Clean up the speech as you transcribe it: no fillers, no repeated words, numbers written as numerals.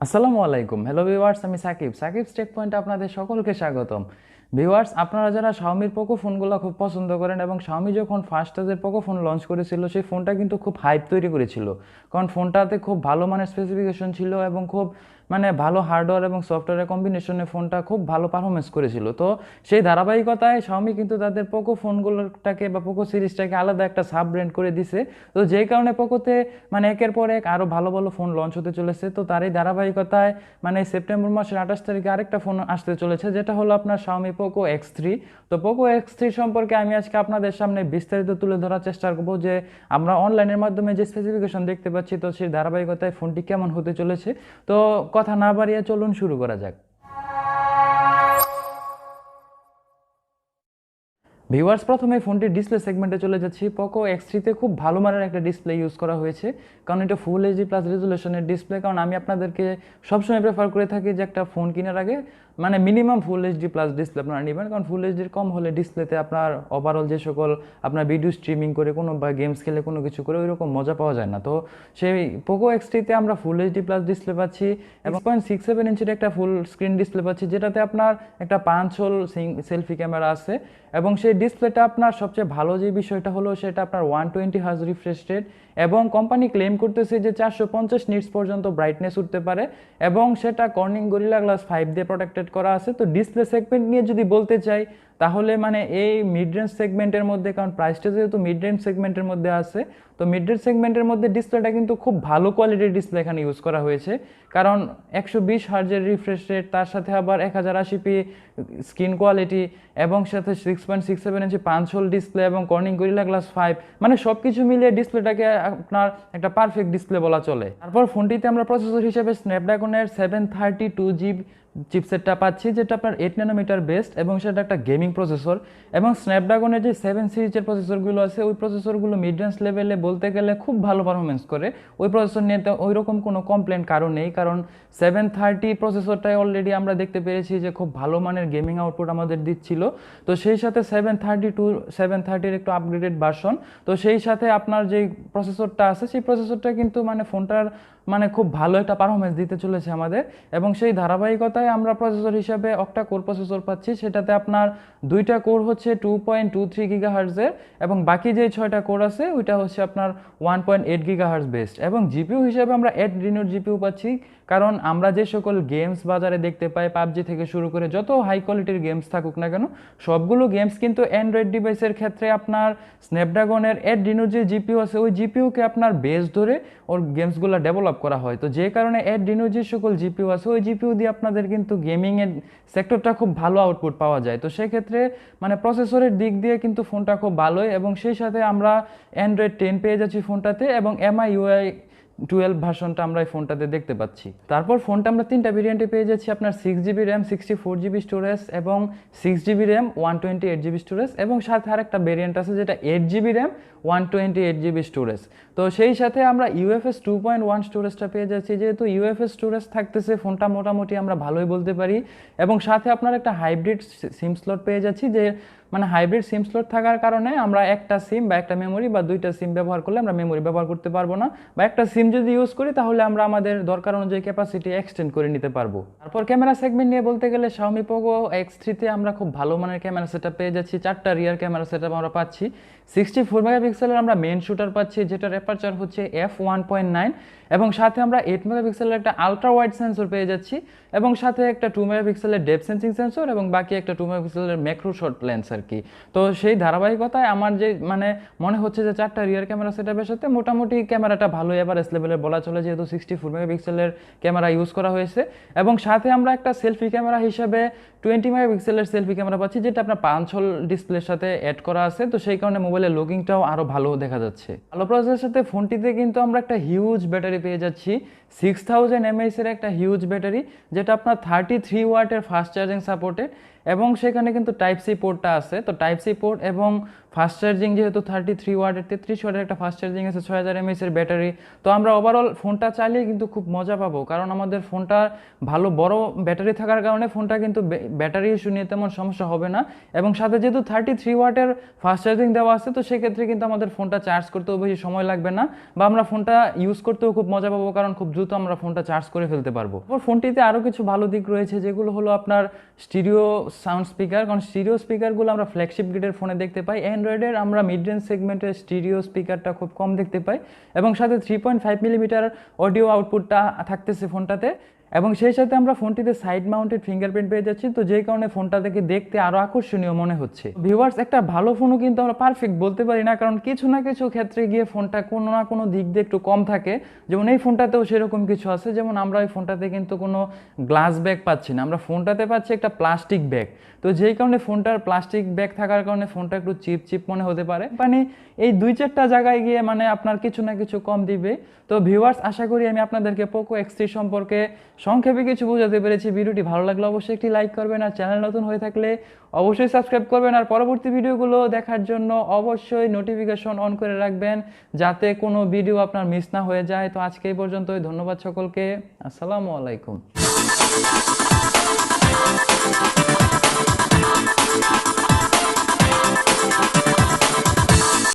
আসসালামু আলাইকুম। Hello viewers, আমি সাকিব টেক পয়েন্টে আপনাদের সকলকে স্বাগতম। ভিউয়ার্স, আপনারা যারা শাওমির পোকো ফোনগুলো খুব পছন্দ করেন এবং শাওমি যখন ফার্স্ট তাদের পোকো ফোন লঞ্চ করেছিল সেই ফোনটা কিন্তু খুব হাইপ তৈরি করেছিল, কারণ ফোনটাতে খুব ভালো মানের স্পেসিফিকেশন ছিল এবং খুব ভালো হার্ডওয়্যার এবং সফটওয়্যারের কম্বিনেশনে ফোনটা খুব ভালো পারফরমেন্স করেছিল। তো সেই ধারাবাহিকতায় শাওমি কিন্তু তাদের পোকো ফোনগুলোটাকে বা পোকো সিরিজটাকে আলাদা একটা সাব ব্র্যান্ড করে দিছে। তো যেই কারণে পোকোতে একের পর এক আরও ভালো ভালো ফোন লঞ্চ হতে চলেছে। তো তারই ধারাবাহিকতায় সেপ্টেম্বর মাসের 28 তারিখে আরেকটা ফোন আসতে চলেছে, যেটা হলো আপনার শাওমি পোকো X3। তো পোকো X3 সম্পর্কে আমি আজকে আপনাদের সামনে বিস্তারিত তুলে ধরার চেষ্টা করবো যে আমরা অনলাইনের মাধ্যমে যে স্পেসিফিকেশন দেখতে পাচ্ছি, তো সেই ধারাবাহিকতায় ফোনটি কেমন হতে চলেছে। তো কথা না বাড়িয়ে চলুন শুরু করা যাক। ভিউয়ার্স, প্রথমে ফোনটির ডিসপ্লে সেগমেন্টে চলে যাচ্ছি। পোকো X3-তে খুব ভালো মানের একটা ডিসপ্লে ইউজ করা হয়েছে, কারণ এটা ফুল এইচডি প্লাস রেজুলেশনের ডিসপ্লে। কারণ আমি আপনাদেরকে সবসময় প্রেফার করে থাকি যে একটা ফোন কেনার আগে minimum full HD plus display আপনারা নেবেন, কারণ ফুল এইচডির কম হলে ডিসপ্লেতে আপনার ওভারঅল যে সকল আপনার ভিডিও স্ট্রিমিং করে কোনো বা গেমস খেলে কোনো কিছু করে ওই রকম মজা পাওয়া যায় না। তো সেই পোকো X3-তে আমরা ফুল এইচডি প্লাস ডিসপ্লে পাচ্ছি এবং 6.67 ইঞ্চির একটা ফুল স্ক্রিন ডিসপ্লে পাচ্ছি, যেটাতে আপনার একটা 5 হোল সেলফি ক্যামেরা আছে। এবং সেই ডিসপ্লেটা আপনার সবচেয়ে ভালো যে বিষয়টা হলো সেটা আপনার 120 হার্জ রিফ্রেশ রেট, এবং কোম্পানি ক্লেম করতেছে যে 450 নিটস পর্যন্ত ব্রাইটনেস উঠতে পারে, এবং সেটা কর্নিং গরিলা গ্লাস 5 দিয়ে প্রোটেক্টেড করা আছে। তো ডিসপ্লে সেগমেন্ট নিয়ে যদি বলতে চাই তাহলে এই মিড রেঞ্জ সেগমেন্টের মধ্যে, কারণ প্রাইসটা যেহেতু মিড রেঞ্জ সেগমেন্টের মধ্যে আছে, তো মিড রেঞ্জ সেগমেন্টের মধ্যে ডিসপ্লেটা কিন্তু খুব ভালো কোয়ালিটির ডিসপ্লে এখানে ইউজ করা হয়েছে, কারণ 120 হার্জের রিফ্রেশ রেট, তার সাথে আবার 1080p স্ক্রিন কোয়ালিটি, এবং সাথে 6.67 ইঞ্চি 5 হোল ডিসপ্লে এবং কর্নিং গরিলা গ্লাস 5, সব কিছু মিলিয়ে ডিসপ্লেটাকে আপনার একটা পারফেক্ট ডিসপ্লে বলা চলে। তারপর ফোনটিতে আমরা প্রসেসর হিসেবে স্ন্যাপড্রাগনের 732G চিপসেটটা পাচ্ছি, যেটা আপনার 8 ন্যানোমিটার বেস্ট, এবং সেটা একটা গেমিং প্রসেসর। এবং স্ন্যাপড্রাগনের যে 7 সিরিজের প্রসেসরগুলো আছে, ওই প্রসেসরগুলো মিড রেঞ্জ লেভেলে বলতে গেলে খুব ভালো পারফরমেন্স করে। ওই প্রসেসর নিয়ে ওই রকম কোনো কমপ্লেন কারণ নেই, কারণ 730 প্রসেসরটাই অলরেডি আমরা দেখতে পেরেছি যে খুব ভালো মানের গেমিং আউটপুট আমাদের দিচ্ছিল। তো সেই সাথে 730-এর একটু আপগ্রেডেড ভার্সন, তো সেই সাথে আপনার যে প্রসেসরটা আছে সেই প্রসেসরটা কিন্তু ফোনটার খুব ভালো একটা পারফরমেন্স দিতে চলেছে আমাদের। এবং সেই ধারাবাহিকতায় আমরা প্রসেসর হিসাবে অক্টা কোর প্রসেসর পাচ্ছি, সেটাতে আপনার দুইটা কোর হচ্ছে 2.23 গিগাহার্জের, এবং বাকি যে 6টা কোর আছে ওইটা হচ্ছে আপনার 1.8 গিগাহার্জ বেস্ট। এবং জিপিইউ হিসাবে আমরা Adreno জিপিইউ পাচ্ছি, কারণ আমরা যে সকল গেমস বাজারে দেখতে পাই, পাবজি থেকে শুরু করে যত হাই কোয়ালিটির গেমস থাকুক না কেন, সবগুলো গেমস কিন্তু অ্যান্ড্রয়েড ডিভাইসের ক্ষেত্রে আপনার স্ন্যাপড্রাগনের Adreno যে জিপিইউ আছে ওই জিপিইউকে আপনার বেস ধরে ওর গেমসগুলো ডেভেলপ করা হয়। তো যে কারণে Adreno যে সকল জিপিইউ আছে ওই জিপিইউ দিয়ে আপনাদের কিন্তু গেমিংয়ের সেক্টরটা খুব ভালো আউটপুট পাওয়া যায়। তো সেক্ষেত্রে প্রসেসরের দিক দিয়ে কিন্তু ফোনটা খুব ভালোই, এবং সেই সাথে আমরা Android 10 পেয়ে যাচ্ছি ফোনটাতে, এবং MIUI 12 ভার্সনটা আমরা এই ফোনটাতে দেখতে পাচ্ছি। তারপর ফোনটা আমরা 3টা ভেরিয়েন্টে পেয়ে যাচ্ছি, আপনার 6GB র্যাম 64GB স্টোরেজ, এবং 6GB র্যাম 128GB স্টোরেজ, এবং সাথে আরেকটা ভেরিয়েন্ট আছে যেটা 8GB র্যাম 128GB স্টোরেজ। তো সেই সাথে আমরা UFS 2.1 স্টোরেজটা পেয়ে যাচ্ছি। যেহেতু UFS স্টোরেজ থাকতেছে, ফোনটা মোটামুটি আমরা ভালোই বলতে পারি। এবং সাথে আপনার একটা হাইব্রিড সিম স্লট পেয়ে যাচ্ছি, যে হাইব্রিড সিম স্লট থাকার কারণে আমরা একটা সিম বা একটা মেমোরি বা দুইটা সিম ব্যবহার করলে আমরা মেমোরি ব্যবহার করতে পারবো না, বা একটা সিম যদি ইউজ করি তাহলে আমরা আমাদের দরকার অনুযায়ী ক্যাপাসিটি এক্সটেন্ড করে নিতে পারবো। তারপর ক্যামেরা সেগমেন্ট নিয়ে বলতে গেলে শাওমি পোকো X3-তে আমরা খুব ভালো মানের ক্যামেরা সেটআপ পেয়ে যাচ্ছি। 4টা রিয়ার ক্যামেরা সেটআপ আমরা পাচ্ছি। 64 মেগাপিক্সেলের আমরা মেন শুটার পাচ্ছি, যেটার অ্যাপারচার হচ্ছে f1.9, এবং সাথে আমরা 8 মেগাপিক্সেলের একটা আলট্রা ওয়াইড সেন্সর পেয়ে যাচ্ছি, এবং সাথে একটা 2 মেগাপিক্সেলের ডেপথ সেন্সিং সেন্সর, এবং বাকি একটা 2 মেগাপিক্সেলের ম্যাক্রো শট লেন্স আর কি। তো সেই ধারাবাহিকতায় আমার যে মনে হচ্ছে যে 4টা রিয়ার ক্যামেরা সেটআপের সাথে মোটামুটি ক্যামেরাটা ভালো এভারেজ লেভেলের বলা চলে, যেহেতু 64 মেগাপিক্সেলের ক্যামেরা ইউজ করা হয়েছে। এবং সাথে আমরা একটা সেলফি ক্যামেরা হিসেবে 20 মেগাপিক্সেলের সেলফি ক্যামেরা পাচ্ছি, যেটা আপনার 5 হোল ডিসপ্লের সাথে অ্যাড করা আছে। তো সেই কারণে মোবাইলের লুকিংটাও আরও ভালো দেখা যাচ্ছে। ভালো প্রসেসরের সাথে ফোনটিতে কিন্তু আমরা একটা হিউজ ব্যাটারি পেয়ে যাচ্ছি, 6000 mAh এর একটা হিউজ ব্যাটারি, যেটা আপনার 33 ওয়াটের ফাস্ট চার্জিং সাপোর্টেড, এবং সেখানে কিন্তু টাইপ সি পোর্টটা আছে। তো টাইপ সি পোর্ট এবং ফাস্ট চার্জিং, যেহেতু 33 ওয়াটের 33 ওয়াটের একটা ফাস্ট চার্জিং আছে, 6000 mAh এর ব্যাটারি। তো আমরা ওভারঅল ফোনটা চালিয়ে কিন্তু খুব মজা পাবো, কারণ আমাদের ফোনটা ভালো বড় ব্যাটারি থাকার কারণে ফোনটা কিন্তু ব্যাটারি ইস্যু নিয়ে তেমন সমস্যা হবে না। এবং সাথে যেহেতু 33 ওয়াটের ফাস্ট চার্জিং দেওয়া আছে, আছে, তো সেক্ষেত্রে কিন্তু আমাদের ফোনটা চার্জ করতেও বেশি সময় লাগবে না, বা আমরা ফোনটা ইউজ করতেও খুব মজা পাবো, কারণ খুব দ্রুত আমরা ফোনটা চার্জ করে ফেলতে পারবো। ফোনটিতে আরও কিছু ভালো দিক রয়েছে, যেগুলো হলো আপনার স্টিরিও সাউন্ড স্পিকার, কারণ স্টিরিও স্পিকারগুলো আমরা ফ্ল্যাগশিপ গ্রেডের ফোনে দেখতে পাই। অ্যান্ড্রয়েডের আমরা মিড রেঞ্জ সেগমেন্টের স্টিরিও স্পিকারটা খুব কম দেখতে পাই, এবং সাথে 3.5 মিলিমিটার অডিও আউটপুটটা থাকতেছে ফোনটাতে, এবং সেই সাথে আমরা ফোনটিতে সাইড মাউন্টেড ফিঙ্গারপ্রিন্ট পেয়ে যাচ্ছি, তো যেই কারণে ফোনটা থেকে দেখতে আরো আকর্ষণীয় মনে হচ্ছে। ভিউয়ার্স, একটা ভালো ফোনও কিন্তু আমরা পারফেক্ট বলতে পারি না, কারণ কিছু না কিছু ক্ষেত্রে গিয়ে ফোনটা কোনো না কোনো দিক দিয়ে একটু কম থাকে। যেমন এই ফোনটাতেও সেরকম কিছু আছে, যেমন আমরা এই ফোনটাতে কিন্তু কোনো গ্লাস ব্যাগ পাচ্ছি না, আমরা ফোনটাতে পাচ্ছি একটা প্লাস্টিক ব্যাগ। তো যেই কারণে ফোনটার প্লাস্টিক ব্যাগ থাকার কারণে ফোনটা একটু চিপ চিপ মনে হতে পারে, মানে এই 2-4টা জায়গায় গিয়ে মানে আপনার কিছু না কিছু কম দিবে। তো ভিউয়ার্স, আশা করি আমি আপনাদেরকে পোকো X3 সম্পর্কে সংক্ষেপে কিছু বোঝাতে পেরেছি। ভিডিওটি ভালো লাগলে অবশ্যই একটি লাইক করবেন, আর চ্যানেল নতুন হয়ে থাকলে অবশ্যই সাবস্ক্রাইব করবেন, আর পরবর্তী ভিডিওগুলো দেখার জন্য অবশ্যই নোটিফিকেশন অন করে রাখবেন, যাতে কোনো ভিডিও আপনার মিস না হয়ে যায়। তো আজকে এই পর্যন্তই, ধন্যবাদ সকলকে, আসসালামু আলাইকুম।